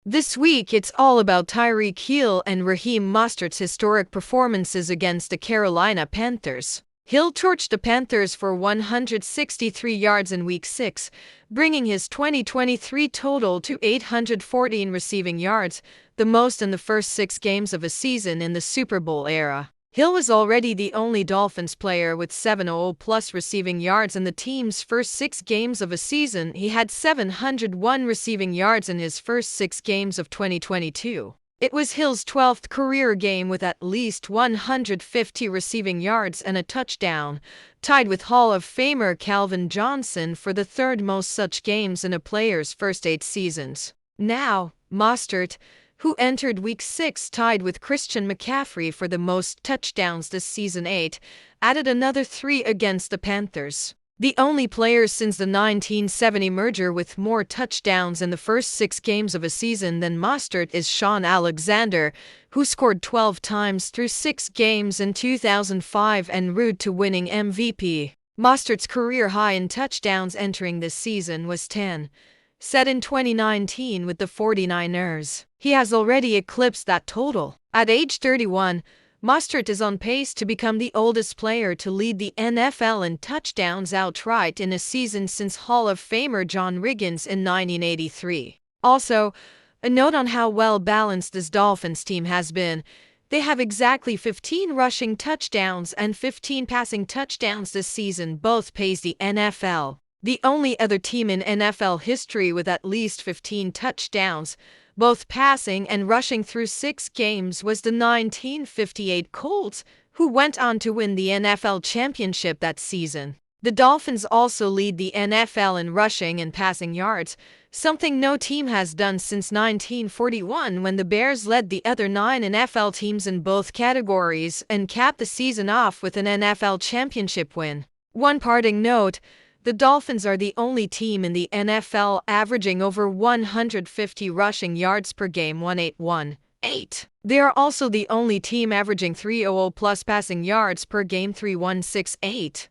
This week, it's all about Tyreek Hill and Raheem Mostert's historic performances against the Carolina Panthers. Hill torched the Panthers for 163 yards in Week 6, bringing his 2023 total to 814 receiving yards, the most in the first 6 games of a season in the Super Bowl era. Hill was already the only Dolphins player with 700+ receiving yards in the team's first 6 games of a season. He had 701 receiving yards in his first 6 games of 2022. It was Hill's 12th career game with at least 150 receiving yards and a touchdown, tied with Hall of Famer Calvin Johnson for the third most such games in a player's first 8 seasons. Now, Mostert, who entered Week 6 tied with Christian McCaffrey for the most touchdowns this season 8, added another 3 against the Panthers. The only player since the 1970 merger with more touchdowns in the first 6 games of a season than Mostert is Shaun Alexander, who scored 12 times through 6 games in 2005 en route to winning MVP. Mostert's career high in touchdowns entering this season was 10. Set in 2019 with the 49ers. He has already eclipsed that total. At age 31, Mostert is on pace to become the oldest player to lead the NFL in touchdowns outright in a season since Hall of Famer John Riggins in 1983. Also, a note on how well-balanced this Dolphins team has been. They have exactly 15 rushing touchdowns and 15 passing touchdowns this season, both pace the NFL. The only other team in NFL history with at least 15 touchdowns, both passing and rushing through 6 games, was the 1958 Colts, who went on to win the NFL championship that season. The Dolphins also lead the NFL in rushing and passing yards, something no team has done since 1941 when the Bears led the other 9 NFL teams in both categories and capped the season off with an NFL championship win. One parting note: the Dolphins are the only team in the NFL averaging over 150 rushing yards per game, 1,818. They are also the only team averaging 300+ passing yards per game, 3,168.